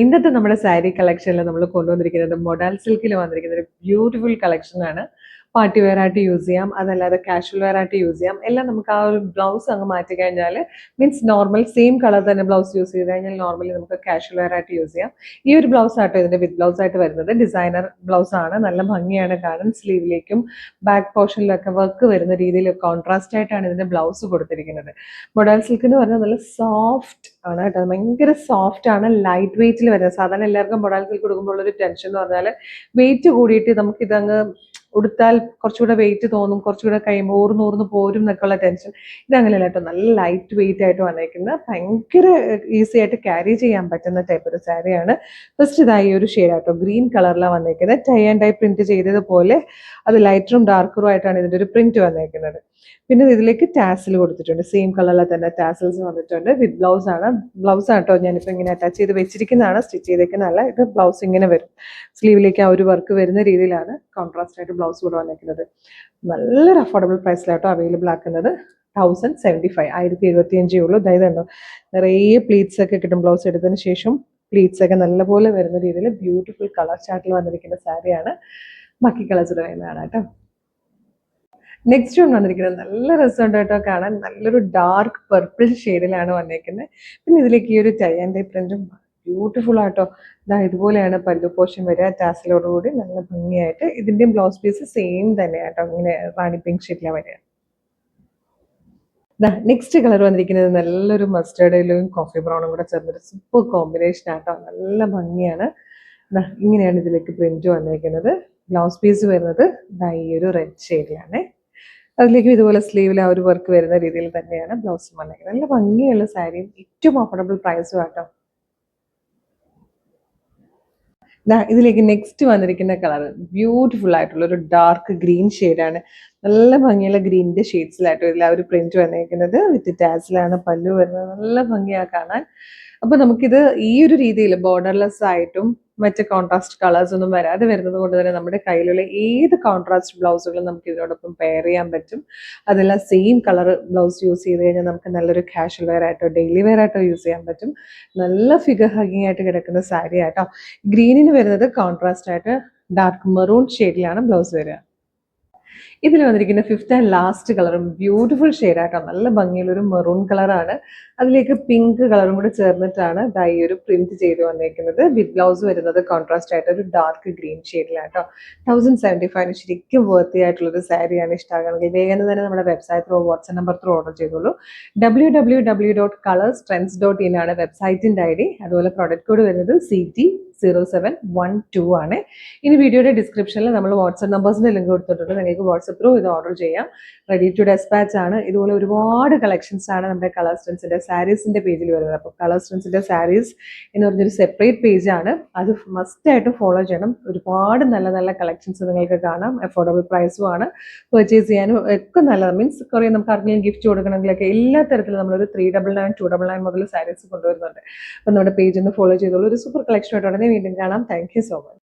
ഇന്നത്തെ നമ്മുടെ സാരി കളക്ഷനിൽ നമ്മൾ കൊണ്ടുവന്നിരിക്കുന്നത് മൊഡാൽ സിൽക്കിൽ വന്നിരിക്കുന്ന ഒരു ബ്യൂട്ടിഫുൾ കളക്ഷനാണ്. പാർട്ടി വെയർ ആയിട്ട് യൂസ് ചെയ്യാം, അതല്ലാതെ കാഷ്വൽ വെയർ ആയിട്ട് യൂസ് ചെയ്യാം. എല്ലാം നമുക്ക് ആ ഒരു ബ്ലൗസ് അങ്ങ് മാറ്റി കഴിഞ്ഞാൽ മീൻസ് നോർമൽ സെയിം കളർ തന്നെ ബ്ലൗസ് യൂസ് ചെയ്ത് കഴിഞ്ഞാൽ നോർമലി നമുക്ക് കാഷ്വൽ വെയർ ആയിട്ട് യൂസ് ചെയ്യാം. ഈ ഒരു ബ്ലൗസ് ആട്ടോ ഇതിന്റെ വിത്ത് ബ്ലൗസ് ആയിട്ട് വരുന്നത്. ഡിസൈനർ ബ്ലൗസ് ആണ്, നല്ല ഭംഗിയാണ് കാണാൻ. സ്ലീവിലേക്കും ബാക്ക് പോർഷനിലൊക്കെ വർക്ക് വരുന്ന രീതിയിൽ കോൺട്രാസ്റ്റ് ആയിട്ടാണ് ഇതിന്റെ ബ്ലൗസ് കൊടുത്തിരിക്കുന്നത്. മൊഡാൽ സിൽക്ക് എന്ന് പറഞ്ഞാൽ നല്ല സോഫ്റ്റ് ആണ് കേട്ടോ, ഭയങ്കര സോഫ്റ്റ് ആണ്, ലൈറ്റ് വെയിറ്റിൽ വരുന്നത്. സാധാരണ എല്ലാവർക്കും മൊഡാൽ സിൽക്ക് കൊടുക്കുമ്പോൾ ഉള്ളൊരു ടെൻഷൻ എന്ന് പറഞ്ഞാൽ വെയിറ്റ് കൂടിയിട്ട് നമുക്കിതങ്ങ് ഉടുത്താൽ കുറച്ചുകൂടെ വെയിറ്റ് തോന്നും, കുറച്ചുകൂടെ കഴിയുമ്പോൾ ഊർന്നൂർന്ന് പോരും എന്നൊക്കെയുള്ള ടെൻഷൻ. ഇതങ്ങനെയല്ല കേട്ടോ, നല്ല ലൈറ്റ് വെയിറ്റ് ആയിട്ട് വന്നേക്കുന്നത്, ഭയങ്കര ഈസി ആയിട്ട് ക്യാരി ചെയ്യാൻ പറ്റുന്ന ടൈപ്പ് ഒരു സാരിയാണ്. ഫസ്റ്റ് ഇതായി ഒരു ഷെയ്ഡ് ആട്ടോ, ഗ്രീൻ കളറിലാണ് വന്നേക്കുന്നത്. ടൈ ആൻഡ് ഡൈ പ്രിന്റ് ചെയ്തതുപോലെ അത് ലൈറ്ററും ഡാർക്കറും ആയിട്ടാണ് ഇതിൻ്റെ ഒരു പ്രിന്റ് വന്നേക്കുന്നത്. പിന്നെ ഇതിലേക്ക് ടാസിൽ കൊടുത്തിട്ടുണ്ട്, സെയിം കളറിൽ തന്നെ ടാസിൽസ് വന്നിട്ടുണ്ട്. വിത്ത് ബ്ലൗസ് ആണ്. ബ്ലൗസ് ആട്ടോ ഞാനിപ്പോൾ ഇങ്ങനെ അറ്റാച്ച് ചെയ്ത് വെച്ചിരിക്കുന്നതാണ്, സ്റ്റിച്ച് ചെയ്തേക്കുന്നതല്ല. ഇത് ബ്ലൗസ് ഇങ്ങനെ വരും, സ്ലീവിലേക്ക് ആ ഒരു വർക്ക് വരുന്ന രീതിയിലാണ് കോൺട്രാസ്റ്റ് ആയിട്ട് ബ്ലൗസ് കൂടെ വന്നിരിക്കുന്നത്. നല്ലൊരു അഫോർഡബിൾ പ്രൈസിലാട്ടോ അവൈലബിൾ ആക്കുന്നത്. 1075, 1075 ഉള്ളൂ. അതായത് ഉണ്ടോ നിറയെ പ്ലീറ്റ്സ് ഒക്കെ കിട്ടും. ബ്ലൗസ് എടുത്തതിന് ശേഷം പ്ലീറ്റ്സ് ഒക്കെ നല്ലപോലെ വരുന്ന രീതിയിൽ ബ്യൂട്ടിഫുൾ കളർ ചാർട്ടിൽ വന്നിരിക്കുന്ന സാരിയാണ്. ബാക്കി കളേഴ്സ് വരുന്നതാണ് കേട്ടോ. നെക്സ്റ്റ് വൺ വന്നിരിക്കുന്നത് നല്ല രസമുണ്ട് കേട്ടോ കാണാൻ. നല്ലൊരു ഡാർക്ക് പർപ്പിൾ ഷെയ്ഡിലാണ് വന്നേക്കുന്നത്. പിന്നെ ഇതിലേക്ക് ഈ ഒരു ടൈ ആൻഡ് ഡൈ പ്രിന്റും ബ്യൂട്ടിഫുൾ ആട്ടോ. ഇതുപോലെയാണ് പല്ലു പോർഷൻ വരിക, ടാസിലോടുകൂടി നല്ല ഭംഗിയായിട്ട്. ഇതിന്റെയും ബ്ലൗസ് പീസ് സെയിം തന്നെയാട്ടോ, ഇങ്ങനെ റാണി പിങ്ക് ഷെയ്ഡിലാണ് വരിക. നെക്സ്റ്റ് കളർ വന്നിരിക്കുന്നത് നല്ലൊരു മസ്റ്റേർഡ് യെല്ലോയും കോഫി ബ്രൗണും കൂടെ ചേർന്നൊരു സൂപ്പർ കോമ്പിനേഷൻ ആട്ടോ, നല്ല ഭംഗിയാണ്. ഇങ്ങനെയാണ് ഇതിലേക്ക് പ്രിന്റ് വന്നേക്കുന്നത്. ബ്ലൗസ് പീസ് വരുന്നത് ഈ ഒരു റെഡ് ഷെയ്ഡിലാണ്. അതിലേക്കും ഇതുപോലെ സ്ലീവിൽ ആ ഒരു വർക്ക് വരുന്ന രീതിയിൽ തന്നെയാണ് ബ്ലൗസും വന്നിരിക്കുന്നത്. നല്ല ഭംഗിയുള്ള സാരിയും ഏറ്റവും അഫോർഡബിൾ പ്രൈസും ആട്ടോ. ഇതിലേക്ക് നെക്സ്റ്റ് വന്നിരിക്കുന്ന കളർ ബ്യൂട്ടിഫുൾ ആയിട്ടുള്ള ഒരു ഡാർക്ക് ഗ്രീൻ ഷെയ്ഡാണ്. നല്ല ഭംഗിയുള്ള ഗ്രീനിന്റെ ഷെയ്ഡ്സിലായിട്ടോ ഇതിൽ ആ ഒരു പ്രിന്റ് വന്നിരിക്കുന്നത്. വിത്ത് ടാസിലാണ് പല്ലു വരുന്നത്, നല്ല ഭംഗിയാണ് കാണാൻ. അപ്പൊ നമുക്കിത് ഈ ഒരു രീതിയിൽ ബോർഡർലെസ് ആയിട്ടും മറ്റ് കോൺട്രാസ്റ്റ് കളേഴ്സ് ഒന്നും വരാതെ വരുന്നത് കൊണ്ട് തന്നെ നമ്മുടെ കയ്യിലുള്ള ഏത് കോൺട്രാസ്റ്റ് ബ്ലൗസുകളും നമുക്ക് ഇതിനോടൊപ്പം പെയർ ചെയ്യാൻ പറ്റും. അതെല്ലാം സെയിം കളർ ബ്ലൗസ് യൂസ് ചെയ്ത് കഴിഞ്ഞാൽ നമുക്ക് നല്ലൊരു കാഷ്വൽ വെയർ ആയിട്ടോ ഡെയിലി വെയർ ആയിട്ടോ യൂസ് ചെയ്യാൻ പറ്റും. നല്ല ഫിഗർ ഹഗിങ് ആയിട്ട് കിടക്കുന്ന സാരി ആയിട്ടോ. ഗ്രീനിന് വരുന്നത് കോൺട്രാസ്റ്റ് ആയിട്ട് ഡാർക്ക് മെറൂൺ ഷെയ്ഡിലാണ് ബ്ലൗസ് വരിക. ഇതിൽ വന്നിരിക്കുന്ന ഫിഫ്ത്ത് ആൻഡ് ലാസ്റ്റ് കളറും ബ്യൂട്ടിഫുൾ ഷെയ്ഡായിട്ടോ, നല്ല ഭംഗിയുള്ളൊരു മെറൂൺ കളറാണ്. അതിലേക്ക് പിങ്ക് കളറും കൂടെ ചേർന്നിട്ടാണ് ഈ ഒരു പ്രിന്റ് ചെയ്ത് വന്നിരിക്കുന്നത്. വിത്ത് ബ്ലൗസ് വരുന്നത് കോൺട്രാസ്റ്റ് ആയിട്ട് ഒരു ഡാർക്ക് ഗ്രീൻ ഷെയ്ഡിലാട്ടോ. 1075 ശരിക്കും വർത്തി ആയിട്ടുള്ളൊരു സാരിയാണ്. ഇഷ്ടമാകണമെങ്കിൽ വേഗം തന്നെ നമ്മുടെ website through WhatsApp number through order ചെയ്തോളൂ. www.colorstrends.in ആണ് വെബ്സൈറ്റിന്റെ ID. അതുപോലെ പ്രൊഡക്റ്റ് കോഡ് വരുന്നത് CT0712 ആണ്. ഇനി വീഡിയോയുടെ ഡിസ്ക്രിപ്ഷനിൽ നമ്മൾ വാട്സ്ആപ്പ് നമ്പേഴ്സിന്റെ ലിങ്ക് കൊടുത്തിട്ടുണ്ട്, നിങ്ങൾക്ക് വാട്സ്ആപ്പ് ത്രൂ ഇത് ഓർഡർ ചെയ്യാം. റെഡി ടു ഡെസ്പാച്ച് ആണ്. ഇതുപോലെ ഒരുപാട് കളക്ഷൻസ് ആണ് നമ്മുടെ കളർ സ്ട്രെൻസിന്റെ സാരീസിന്റെ പേജിൽ വരുന്നത്. അപ്പോൾ കളർ സ്ട്രെൻസിന്റെ സാരീസ് എന്ന് പറഞ്ഞൊരു സെപ്പറേറ്റ് പേജ് ആണ്, അത് മസ്റ്റ് ആയിട്ട് ഫോളോ ചെയ്യണം. ഒരുപാട് നല്ല നല്ല കളക്ഷൻസ് നിങ്ങൾക്ക് കാണാം. അഫോർഡബിൾ പ്രൈസും ആണ്, പർച്ചേസ് ചെയ്യാനും ഒക്കെ നല്ലത്. മീൻസ് കുറേ നമുക്ക് ആർക്കെങ്കിലും ഗിഫ്റ്റ് കൊടുക്കണമെങ്കിലൊക്കെ എല്ലാ തരത്തിലും നമ്മളൊരു 399, 299 മുതൽ സാരീസ് കൊണ്ടുവരുന്നുണ്ട്. അപ്പോൾ നമ്മുടെ പേജ് ഒന്ന് ഫോളോ ചെയ്തോളൂ. ഒരു സൂപ്പർ കളക്ഷൻ ആയിട്ട് ഉടനെ വീണ്ടും കാണാം. Thank you so much.